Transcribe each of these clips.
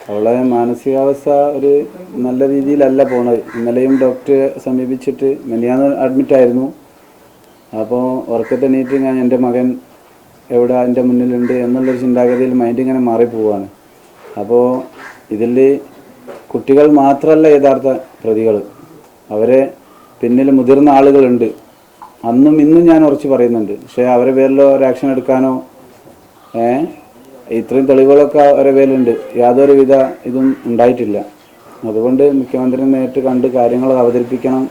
അവളെ മാനസികാവസ്ഥ ഒരു നല്ല രീതിയിലല്ല പോണത്. ഇന്നലെയും ഡോക്ടറെ സമീപിച്ചിട്ട് മിനിയാന്ന് അഡ്മിറ്റായിരുന്നു. അപ്പോൾ ഉറക്കത്തെണീറ്റ് ഞാൻ എൻ്റെ മകൻ എവിടെ എൻ്റെ മുന്നിലുണ്ട് എന്നുള്ളൊരു ചിന്താഗതിയിൽ മൈൻഡ് ഇങ്ങനെ മാറിപ്പോവാണ്. അപ്പോൾ ഇതിൽ കുട്ടികൾ മാത്രമല്ല യഥാർത്ഥ പ്രതികൾ, അവരെ പിന്നിൽ മുതിർന്ന ആളുകളുണ്ട്. അന്നും ഇന്നും ഞാൻ ഉറച്ച് പറയുന്നുണ്ട്. പക്ഷേ അവരെ പേരിലോ ഒരു ആക്ഷൻ എടുക്കാനോ ഇത്രയും തെളിവുകളൊക്കെ അവരെ പേരിലുണ്ട്, യാതൊരുവിധ ഇതും ഉണ്ടായിട്ടില്ല. അതുകൊണ്ട് മുഖ്യമന്ത്രി നേരിട്ട് കണ്ട് കാര്യങ്ങൾ അവതരിപ്പിക്കണം.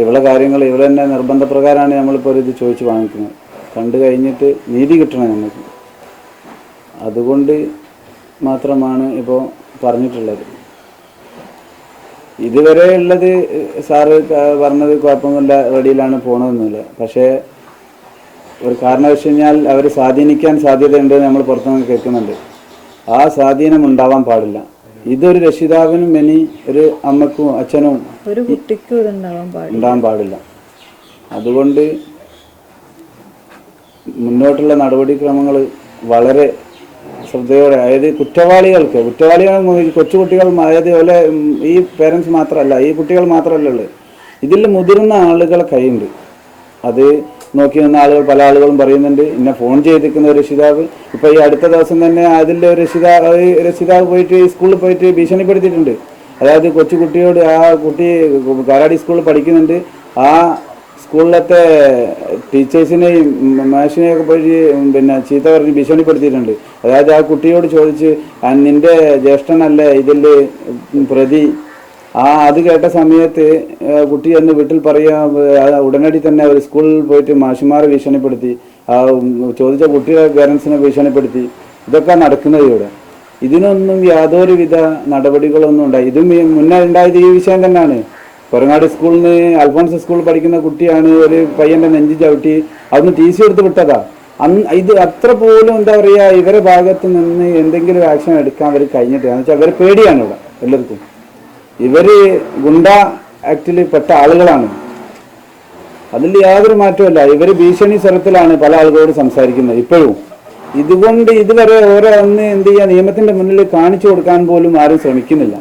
ഇവളെ കാര്യങ്ങൾ ഇവളെ തന്നെ നിർബന്ധപ്രകാരമാണ് നമ്മളിപ്പോൾ ഇത് ചോദിച്ച് വാങ്ങിക്കുന്നത്. കണ്ടു കഴിഞ്ഞിട്ട് നീതി കിട്ടണം നമുക്ക്. അതുകൊണ്ട് മാത്രമാണ് ഇപ്പോൾ പറഞ്ഞിട്ടുള്ളത്. ഇതുവരെ ഉള്ളത് സാറ് പറഞ്ഞത് കുഴപ്പമൊന്നുമില്ല, റെഡിയിലാണ് പോകണമെന്നില്ല. പക്ഷേ ഒരു കാരണവശാൽ അവർ സ്വാധീനിക്കാൻ സാധ്യതയുണ്ട് നമ്മൾ പുറത്തുനിന്ന് കേൾക്കുന്നുണ്ട്. ആ സ്വാധീനം ഉണ്ടാവാൻ പാടില്ല. ഇതൊരു രക്ഷിതാവിനും ഇനി ഒരു അമ്മക്കും അച്ഛനും ഒരു കുട്ടിക്കും ഉണ്ടാവാൻ പാടില്ല. അതുകൊണ്ട് മുന്നോട്ടുള്ള നടപടിക്രമങ്ങൾ വളരെ ശ്രദ്ധയോടെ, അതായത് കുറ്റവാളികൾ കൊച്ചുകുട്ടികൾ, അതായത് പോലെ ഈ പേരൻസ് മാത്രമല്ല, ഈ കുട്ടികൾ മാത്രമല്ല ഉള്ളത്, ഇതിൽ മുതിർന്ന ആളുകളെ കൈയുണ്ട്. അത് നോക്കി നിന്ന ആളുകൾ, പല ആളുകളും പറയുന്നുണ്ട് എന്നെ ഫോൺ ചെയ്തിരിക്കുന്ന ഒരു രക്ഷിതാവ്. ഇപ്പോൾ ഈ അടുത്ത ദിവസം തന്നെ അതിൻ്റെ രക്ഷിതാവ് പോയിട്ട് സ്കൂളിൽ പോയിട്ട് ഭീഷണിപ്പെടുത്തിയിട്ടുണ്ട്. അതായത് കൊച്ചുകുട്ടിയോട്, ആ കുട്ടി കാരാടി സ്കൂളിൽ പഠിക്കുന്നുണ്ട്, ആ സ്കൂളിലത്തെ ടീച്ചേഴ്സിനെയും മാഷിനെയൊക്കെ പോയി ചീത്ത പറഞ്ഞ് ഭീഷണിപ്പെടുത്തിയിട്ടുണ്ട്. അതായത് ആ കുട്ടിയോട് ചോദിച്ച് നിൻ്റെ ജ്യേഷ്ഠനല്ലേ ഇതിൽ പ്രതി. അത് കേട്ട സമയത്ത് കുട്ടി എന്ന് വീട്ടിൽ പറയാ, ഉടനടി തന്നെ ഒരു സ്കൂളിൽ പോയിട്ട് മാഷിമാരെ ഭീഷണിപ്പെടുത്തി, ചോദിച്ച കുട്ടിയുടെ പേരൻസിനെ ഭീഷണിപ്പെടുത്തി. ഇതൊക്കെ നടക്കുന്നത് ഇവിടെ. ഇതിനൊന്നും യാതൊരുവിധ നടപടികളൊന്നും ഉണ്ടായി. ഇതും മുന്നേ ഉണ്ടായത് ഈ വിഷയം തന്നെയാണ്. കൊരങ്ങാട് സ്കൂളിൽ നിന്ന് അൽഫോൺസ് സ്കൂളിൽ പഠിക്കുന്ന കുട്ടിയാണ് ഒരു പയ്യൻ്റെ നെഞ്ചി ചവിട്ടി അതൊന്ന് ടി സി എടുത്ത് വിട്ടതാ. ഇത് അത്ര പോലും എന്താ പറയുക, ഇവരെ ഭാഗത്ത് നിന്ന് എന്തെങ്കിലും ആക്ഷൻ എടുക്കാൻ അവർ കഴിഞ്ഞിട്ട്, എന്ന് വെച്ചാൽ ഇവരെ പേടിയാണ് ഇവിടെ എല്ലാവർക്കും. ഇവർ ഗുണ്ട ആക്ടിൽ പെട്ട ആളുകളാണ്, അതിൽ യാതൊരു മാറ്റമല്ല. ഇവർ ഭീഷണി സ്വരത്തിലാണ് പല ആളുകളോട് സംസാരിക്കുന്നത് ഇപ്പോഴും. ഇതുകൊണ്ട് ഇതുവരെ ഓരോ ഒന്ന് എന്ത് ചെയ്യുക, നിയമത്തിൻ്റെ മുന്നിൽ കാണിച്ചു കൊടുക്കാൻ പോലും ആരും ശ്രമിക്കുന്നില്ല.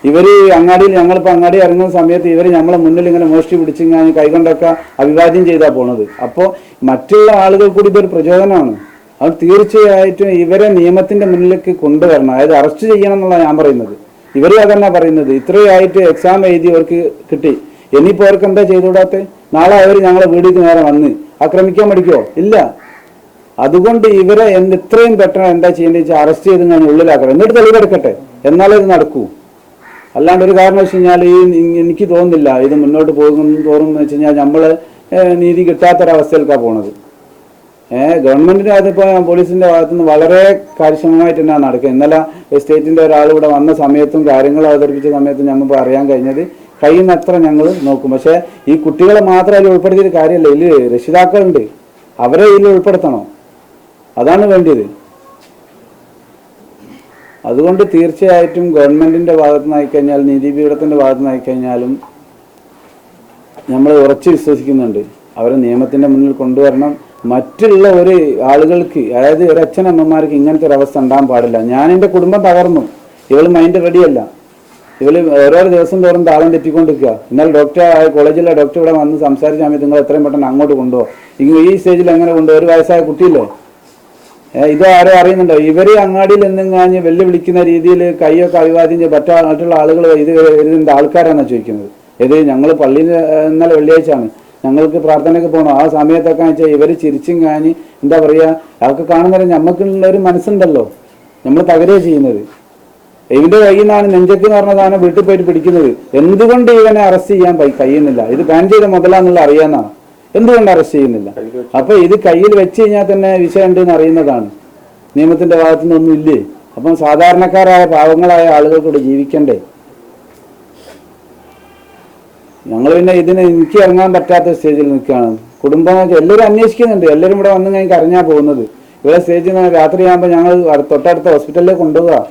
ഇവർ അങ്ങാടിയിൽ, ഞങ്ങളിപ്പോൾ അങ്ങാടി ഇറങ്ങുന്ന സമയത്ത് ഇവർ നമ്മളെ മുന്നിൽ ഇങ്ങനെ മോഷ്ടി പിടിച്ചിങ്ങനെ കൈകൊണ്ടൊക്കെ അഭിവാദ്യം ചെയ്താൽ പോണത്. അപ്പോൾ മറ്റുള്ള ആളുകൾ കൂടി ഇതൊരു പ്രചോദനമാണ്. അത് തീർച്ചയായിട്ടും ഇവരെ നിയമത്തിൻ്റെ മുന്നിലേക്ക് കൊണ്ടുവരണം, അതായത് അറസ്റ്റ് ചെയ്യണം എന്നുള്ള ഞാൻ പറയുന്നത്. ഇവരും അതന്നെ പറയുന്നത്. ഇത്രയായിട്ട് എക്സാം എഴുതി അവർക്ക് കിട്ടി, ഇനിയിപ്പോൾ അവർക്ക് എന്താ ചെയ്തുകൂടാത്തെ? നാളെ അവർ ഞങ്ങളെ വീടിക്ക് നേരെ വന്ന് ആക്രമിക്കാൻ പഠിക്കുമോ? ഇല്ല. അതുകൊണ്ട് ഇവരെ എത്രയും പെട്ടെന്ന് എന്താ ചെയ്യേണ്ടത് വെച്ചാൽ അറസ്റ്റ് ചെയ്ത് ഞാൻ ഉള്ളിലാക്കണം, എന്നിട്ട് തെളിവെടുക്കട്ടെ, എന്നാലേ ഇത് നടക്കൂ. അല്ലാണ്ട് ഒരു കാരണം വെച്ച് കഴിഞ്ഞാൽ എനിക്ക് തോന്നുന്നില്ല ഇത് മുന്നോട്ട് തോറും എന്ന് വെച്ച് കഴിഞ്ഞാൽ നമ്മൾ നീതി കിട്ടാത്തൊരവസ്ഥയിലേക്കാണ് പോണത്. ഗവൺമെന്റിന്റെ അതിപ്പോൾ പോലീസിന്റെ ഭാഗത്തുനിന്ന് വളരെ കാര്യക്ഷമമായിട്ട് തന്നെയാണ് നടക്കുക. ഇന്നലെ സ്റ്റേറ്റിന്റെ ഒരാൾ ഇവിടെ വന്ന സമയത്തും കാര്യങ്ങൾ അവതരിപ്പിച്ച സമയത്തും ഞങ്ങൾക്ക് അറിയാൻ കഴിഞ്ഞത് കഴിയുന്നത്ര ഞങ്ങൾ നോക്കും. പക്ഷേ ഈ കുട്ടികളെ മാത്രം അതിൽ ഉൾപ്പെടുത്തിയിട്ട് കാര്യമല്ല, ഇതിൽ രക്ഷിതാക്കളുണ്ട്, അവരെ ഇതിൽ ഉൾപ്പെടുത്തണം, അതാണ് വേണ്ടിയത്. അതുകൊണ്ട് തീർച്ചയായിട്ടും ഗവൺമെന്റിന്റെ ഭാഗത്ത് നിന്ന് ആയിക്കഴിഞ്ഞാൽ, നീതിപീഠത്തിന്റെ ഭാഗത്ത് നിന്ന് ആയിക്കഴിഞ്ഞാലും നമ്മൾ ഉറച്ചു വിശ്വസിക്കുന്നുണ്ട് അവരെ നിയമത്തിന്റെ മുന്നിൽ കൊണ്ടുവരണം. മറ്റുള്ള ഒരു ആളുകൾക്ക്, അതായത് ഒരു അച്ഛനമ്മമാർക്ക് ഇങ്ങനത്തെ ഒരു അവസ്ഥ ഉണ്ടാകാൻ പാടില്ല. ഞാൻ എൻ്റെ കുടുംബം തകർന്നു, ഇവൾ മൈൻഡ് റെഡിയല്ല, ഇവൾ ഓരോ ദിവസം തോറും താളം തെറ്റിക്കൊണ്ടിരിക്കുക. എന്നാൽ കോളേജിലെ ഡോക്ടർ ഇവിടെ വന്ന് സംസാരിച്ച സമയത്ത് നിങ്ങൾ എത്രയും പെട്ടെന്ന് അങ്ങോട്ട് കൊണ്ടുപോകും, ഈ സ്റ്റേജിൽ എങ്ങനെ കൊണ്ടുപോകും? ഒരു വയസ്സായ കുട്ടിയില്ലേ? ഇത് ആരും അറിയുന്നുണ്ടോ? ഇവർ അങ്ങാടിയിൽ എന്തെങ്കിലും വെല്ലുവിളിക്കുന്ന രീതിയിൽ കൈയൊക്കെ അഭിവാദ്യം ചെയ്ത് മറ്റുള്ള ആളുകൾ ഇതിൻ്റെ ആൾക്കാരാണെന്നാണ് ചോദിക്കുന്നത്. ഇത് ഞങ്ങൾ പള്ളിയിൽ ഇന്നലെ വെള്ളിയാഴ്ചയാണ്, ഞങ്ങൾക്ക് പ്രാർത്ഥനയ്ക്ക് പോകണം. ആ സമയത്തൊക്കെ വെച്ചാൽ ഇവർ ചിരിച്ചും കാഞ്ഞ് എന്താ പറയുക, അതൊക്കെ കാണുന്നവരെ നമുക്കുള്ളൊരു മനസ്സുണ്ടല്ലോ, നമ്മൾ തകരുകയാണ് ചെയ്യുന്നത്. ഇവന്റെ കയ്യിൽ നിന്നാണ് നെഞ്ചക്ക് എന്ന് പറഞ്ഞ സാധനം വീട്ടിൽ പോയിട്ട് പിടിക്കുന്നത്. എന്തുകൊണ്ട് ഇവനെ അറസ്റ്റ് ചെയ്യാൻ കഴിയുന്നില്ല? ഇത് ബാൻ ചെയ്ത മുതലാന്നുള്ള അറിയാന്നാണ്, എന്തുകൊണ്ട് അറസ്റ്റ് ചെയ്യുന്നില്ല? അപ്പൊ ഇത് കയ്യിൽ വെച്ച് കഴിഞ്ഞാൽ തന്നെ വിഷയം ഉണ്ടെന്ന് അറിയുന്നതാണ്. നിയമത്തിന്റെ ഭാഗത്തുനിന്നൊന്നും ഇല്ലേ? അപ്പം സാധാരണക്കാരായ പാവങ്ങളായ ആളുകൾക്കൂടെ ജീവിക്കണ്ടേ? ഞങ്ങൾ പിന്നെ എനിക്ക് ഇറങ്ങാൻ പറ്റാത്ത സ്റ്റേജിൽ നിൽക്കുകയാണ്. കുടുംബം എല്ലാവരും അന്വേഷിക്കുന്നുണ്ട്, എല്ലാവരും ഇവിടെ വന്ന് ഞങ്ങൾക്ക് അറിഞ്ഞാൽ പോകുന്നത്. ഇവിടെ സ്റ്റേജിൽ നിന്ന് രാത്രിയാകുമ്പോൾ ഞങ്ങൾ തൊട്ടടുത്ത ഹോസ്പിറ്റലിലേക്ക് കൊണ്ടുപോവുക.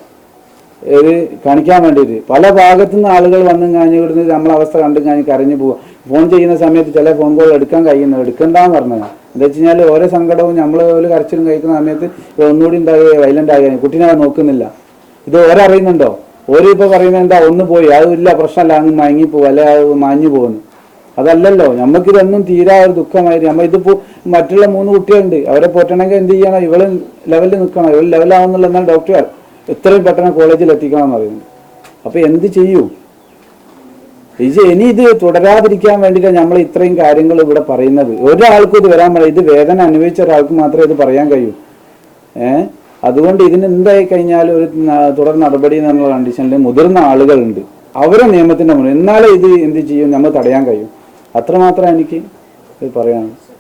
ഇത് കാണിക്കാൻ വേണ്ടിയിട്ട് പല ഭാഗത്തു നിന്ന് ആളുകൾ വന്നും കാഞ്ഞ് ഇവിടുന്ന് നമ്മളെ അവസ്ഥ കണ്ടും കാഞ്ഞ് കരഞ്ഞു പോവുക. ഫോൺ ചെയ്യുന്ന സമയത്ത് ചില ഫോൺ കോൾ എടുക്കാൻ കഴിയുന്നത് എടുക്കണ്ടെന്ന് പറഞ്ഞത് എന്താ വെച്ച് കഴിഞ്ഞാൽ ഓരോ സങ്കടവും നമ്മൾ ഒരു കരച്ചിലും കഴിക്കുന്ന സമയത്ത് ഒന്നുകൂടി ഉണ്ടാകുക വൈലന്റ് ആകുക, കുട്ടീനെ നോക്കുന്നില്ല. ഇത് ഓരറിയുന്നുണ്ടോ? ഓരിപ്പോൾ പറയുന്നത് എന്താ, ഒന്ന് പോയി അതില്ല പ്രശ്നമല്ല, അങ്ങ് മയങ്ങിപ്പോവും അല്ലെ അത് മാഞ്ഞു പോകുന്നു. അതല്ലല്ലോ, നമുക്കിതൊന്നും തീരാ ഒരു ദുഃഖമായിരുന്നു. നമ്മൾ ഇതിപ്പോൾ മറ്റുള്ള 3 കുട്ടികളുണ്ട്, അവരെ പോറ്റണമെങ്കിൽ എന്ത് ചെയ്യണം? ഇവള് ലെവലിൽ നിൽക്കണം, ഇവൾ ലെവലാവുന്നുള്ള എന്നാൽ ഡോക്ടർ എത്രയും പെട്ടെന്ന് കോളേജിൽ എത്തിക്കണം എന്ന് പറയുന്നത്. അപ്പൊ എന്ത് ചെയ്യൂ? ഇനി ഇത് തുടരാതിരിക്കാൻ വേണ്ടിയിട്ടാണ് നമ്മൾ ഇത്രയും കാര്യങ്ങൾ ഇവിടെ പറയുന്നത്. ഒരാൾക്കും ഇത് വരാൻ പാടില്ല. ഇത് വേദന അനുഭവിച്ച ഒരാൾക്ക് മാത്രമേ ഇത് പറയാൻ കഴിയൂ. അതുകൊണ്ട് ഇതിന് എന്തായി കഴിഞ്ഞാൽ ഒരു തുടർ നടപടി എന്നുള്ള കണ്ടീഷനിൽ മുതിർന്ന ആളുകളുണ്ട്, അവരെ നിയമത്തിന്റെ മുന്നിൽ എന്നാലേ ഇത് എന്ത് ചെയ്യും നമ്മൾ തടയാൻ കഴിയും. അത്രമാത്രം എനിക്ക് പറയാനുള്ളത്.